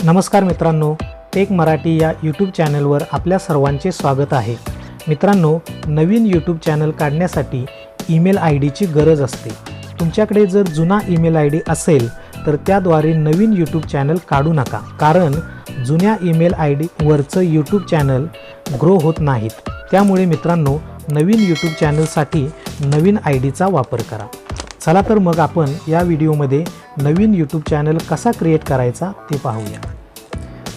नमस्कार मित्रांनो, टेक मराठी या यूट्यूब चॅनलवर आपल्या सर्वांचे स्वागत आहे। मित्रांनो, नवीन यूट्यूब चॅनल काढण्यासाठी ईमेल आय डीची गरज असते। तुमच्याकडे जर जुना ईमेल आय डी असेल तर त्याद्वारे नवीन यूट्यूब चॅनल काढू नका, कारण जुन्या ईमेल आय डीवरचं यूट्यूब चॅनल ग्रो होत नाहीत। त्यामुळे मित्रांनो, नवीन यूट्यूब चॅनलसाठी नवीन आय डीचा वापर करा। चला तर मग आपण या व्हिडिओमध्ये नवीन यूट्यूब चॅनल कसा क्रिएट करायचा ते पाहूया।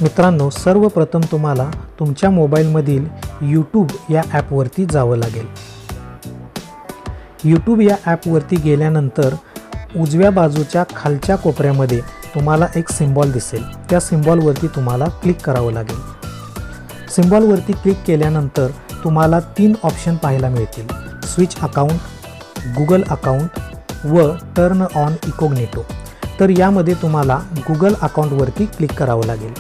मित्रांनो, सर्वप्रथम तुम्हाला तुमच्या मोबाईलमधील यूट्यूब या ॲपवरती जावं लागेल। यूट्यूब या ॲपवरती गेल्यानंतर उजव्या बाजूच्या खालच्या कोपऱ्यामध्ये तुम्हाला एक सिम्बॉल दिसेल, त्या सिम्बॉलवरती तुम्हाला क्लिक करावं लागेल। सिम्बॉलवरती क्लिक केल्यानंतर तुम्हाला 3 ऑप्शन पाहायला मिळतील: स्विच अकाउंट, गुगल अकाउंट व टर्न ऑन इकोग्निटो। तर यामध्ये तुम्हाला गुगल अकाउंटवरती क्लिक करावं लागेल।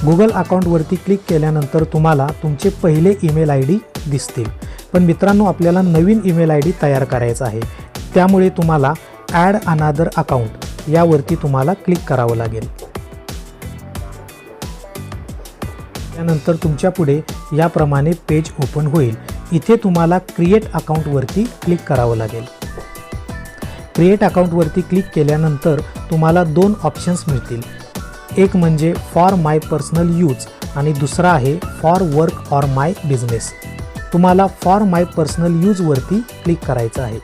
गुगल अकाउंटवरती क्लिक केल्यानंतर तुम्हाला तुमचे पहिले ईमेल आय डी दिसतील। पण मित्रांनो, आपल्याला नवीन ईमेल आय डी तयार करायचा आहे, त्यामुळे तुम्हाला ॲड अनादर अकाउंट यावरती तुम्हाला क्लिक करावं लागेल। त्यानंतर तुमच्या पुढे याप्रमाणे पेज ओपन होईल। इथे तुम्हाला क्रिएट अकाउंटवरती क्लिक करावं लागेल। क्रिएट अकाउंटवरती क्लिक केल्यानंतर तुम्हाला 2 ऑप्शन्स मिळतील, एक म्हणजे फॉर माय पर्सनल यूज आणि दुसरा आहे for work or my business. तुम्हाला फॉर माय पर्सनल यूजवरती क्लिक करायचं आहे।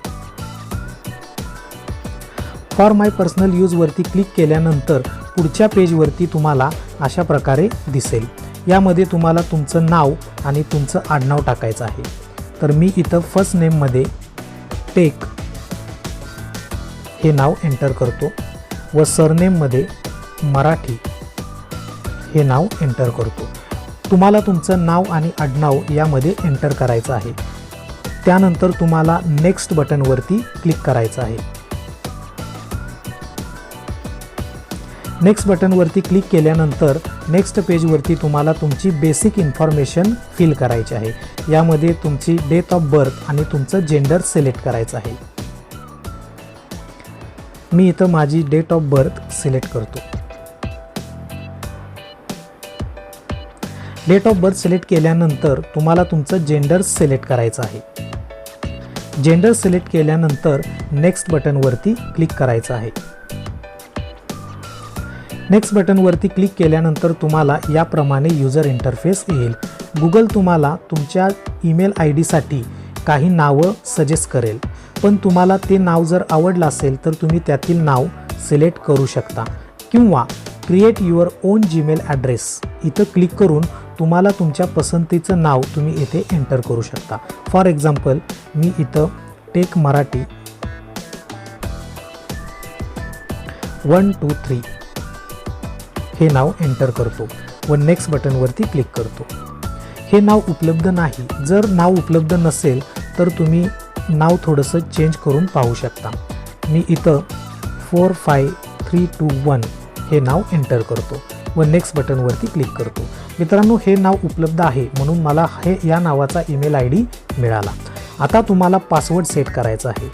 फॉर माय पर्सनल यूजवरती क्लिक केल्यानंतर पुढच्या पेजवरती तुम्हाला अशा प्रकारे दिसेल। यामध्ये तुम्हाला तुमचं नाव आणि तुमचं आडनाव टाकायचं आहे। तर मी इथं फर्स्ट नेममध्ये टेक हे नाव एंटर करतो व सरनेममध्ये मराठी हे नाव एंटर करतो। तुम्हाला तुमचं नाव आणि आडनाव यामध्ये एंटर करायचं आहे। त्यानंतर तुम्हाला नेक्स्ट बटनवरती क्लिक करायचं आहे। नेक्स्ट बटनवरती क्लिक केल्यानंतर नेक्स्ट पेजवरती तुम्हाला तुमची बेसिक इन्फॉर्मेशन फिल करायची आहे। यामध्ये तुमची डेट ऑफ बर्थ आणि तुमचं जेंडर सिलेक्ट करायचं आहे। मी इथं माझी डेट ऑफ बर्थ सिलेक्ट करतो। डेट ऑफ बर्थ सिलेक्ट केल्यानंतर तुम्हाला तुमचं जेंडर सिलेक्ट करायचं आहे। जेंडर सिलेक्ट केल्यानंतर नेक्स्ट बटनवरती क्लिक करायचं आहे। नेक्स्ट बटनवरती क्लिक केल्यानंतर तुम्हाला याप्रमाणे यूजर इंटरफेस येईल। गुगल तुम्हाला तुमच्या ईमेल आय डीसाठी काही नावं सजेस्ट करेल, पण तुम्हाला ते नाव जर आवडलं असेल तर तुम्ही त्यातील नाव सिलेक्ट करू शकता, किंवा create your on Gmail address इथं क्लिक करून तुम्हाला तुमच्या पसंतीचं नाव तुम्ही इथे एंटर करू शकता। फॉर एक्झाम्पल, मी इथं टेक मराठी 123 हे नाव एंटर करतो व नेक्स्ट बटनवरती क्लिक करतो। हे नाव उपलब्ध नाही, जर नाव उपलब्ध नसेल तर तुम्ही नाव थोडंसं चेंज करून पाहू शकता। मी इथं 45321 हे नाव एंटर करतो व नेक्स्ट बटनवरती क्लिक करतो। मित्रांनो, हे नाव उपलब्ध आहे म्हणून मला या नावाचा ईमेल आय डी मिळाला। आता तुम्हाला पासवर्ड सेट करायचा आहे।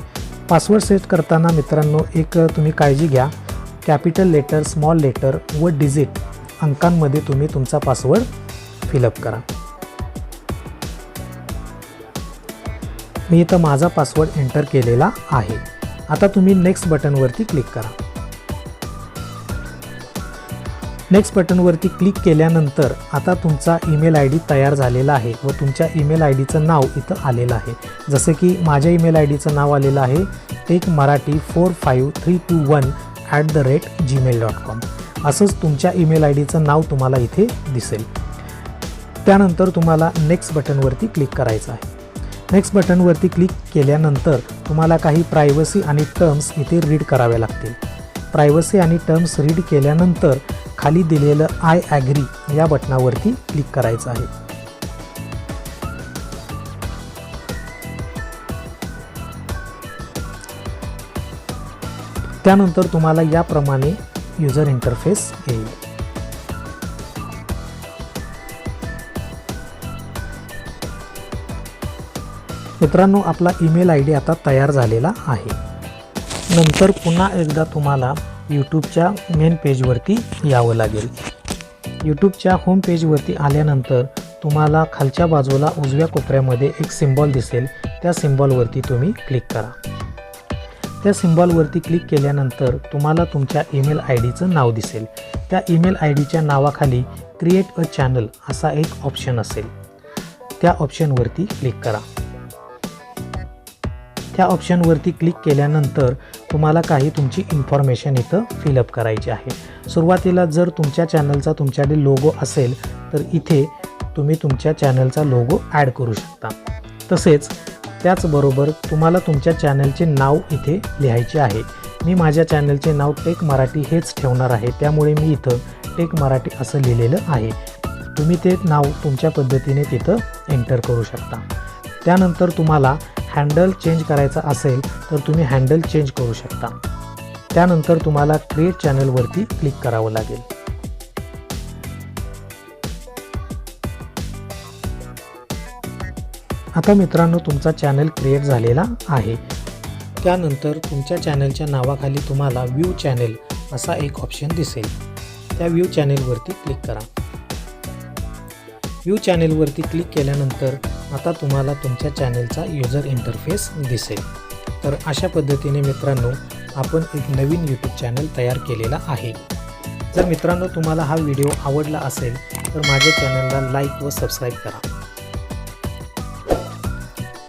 पासवर्ड सेट करताना मित्रांनो, एक तुम्ही काळजी घ्या, कॅपिटल लेटर, स्मॉल लेटर व डिजिट अंकांमध्ये तुम्ही तुमचा पासवर्ड फिलअप करा। मी इथं माझा पासवर्ड एंटर केलेला आहे। आता तुम्ही नेक्स्ट बटनवरती क्लिक करा। नेक्स्ट बटनवरती क्लिक केल्यानंतर आता तुमचा ईमेल आय डी तयार झालेला आहे व तुमच्या ईमेल आय डीचं नाव इथं आलेलं आहे। जसे की माझ्या ईमेल आय डीचं नाव आलेलं आहे techmarathi45321@gmail.com। असंच तुमच्या ईमेल आय डीचं नाव तुम्हाला इथे दिसेल। त्यानंतर तुम्हाला नेक्स्ट बटनवरती क्लिक करायचं आहे। नेक्स्ट बटनवरती क्लिक केल्यानंतर तुम्हाला काही प्रायव्हसी आणि टर्म्स इथे रीड कराव्या लागतील। प्रायव्हसी आणि टर्म्स रीड केल्यानंतर खाली दिलेलं आय ॲग्री या बटनावरती क्लिक करायचं आहे। त्यानंतर तुम्हाला याप्रमाणे यूजर इंटरफेस येईल। मित्रांनो, आपला ईमेल आय डी आता तयार झालेला आहे। नंतर पुन्हा एकदा तुम्हाला यूट्यूबच्या मेन पेजवरती यावं लागेल। यूट्यूबच्या होम पेजवरती आल्यानंतर तुम्हाला खालच्या बाजूला उजव्या कोपऱ्यामध्ये एक सिम्बॉल दिसेल, त्या सिम्बॉलवरती तुम्ही क्लिक करा। त्या सिम्बॉलवरती क्लिक केल्यानंतर तुम्हाला तुमच्या ईमेल आय डीचं नाव दिसेल। त्या ईमेल आय डीच्या नावाखाली क्रिएट अ चॅनल असा एक ऑप्शन असेल, त्या ऑप्शनवरती क्लिक करा। त्या ऑप्शनवरती क्लिक केल्यानंतर तुम्हाला काही तुमची इन्फॉर्मेशन इथं फिलअप करायची आहे। सुरुवातीला जर तुमच्या चॅनलचा तुमच्याकडे लोगो असेल तर इथे तुम्ही तुमच्या चॅनलचा लोगो ॲड करू शकता। तसेच त्याचबरोबर तुम्हाला तुमच्या चॅनलचे नाव इथे लिहायचे आहे। मी माझ्या चॅनलचे नाव टेक मराठी हेच ठेवणार आहे, त्यामुळे मी इथं टेक मराठी असं लिहिलेलं आहे। तुम्ही ते नाव तुमच्या पद्धतीने तिथं एंटर करू शकता। त्यानंतर तुम्हाला हँडल चेंज करायचा असेल तर तुम्ही हँडल चेंज करू शकता। त्यानंतर तुम्हाला क्रिएट चॅनलवरती क्लिक करावं लागेल। आता मित्रांनो, तुमचा चॅनल क्रिएट झालेला आहे। त्यानंतर तुमच्या चॅनलच्या नावाखाली तुम्हाला व्ह्यू चॅनल असा एक ऑप्शन दिसेल, त्या व्ह्यू चॅनलवरती क्लिक करा। व्ह्यू चॅनलवरती क्लिक केल्यानंतर आता तुम्हाला तुमच्या चॅनलचा यूजर इंटरफेस दिसेल। तर अशा पद्धतीने मित्रांनो, आपण एक नवीन यूट्यूब चॅनल तयार केलेला आहे। जर मित्रांनो तुम्हाला हा व्हिडिओ आवडला असेल तर माझ्या चॅनलला लाईक व सबस्क्राईब करा।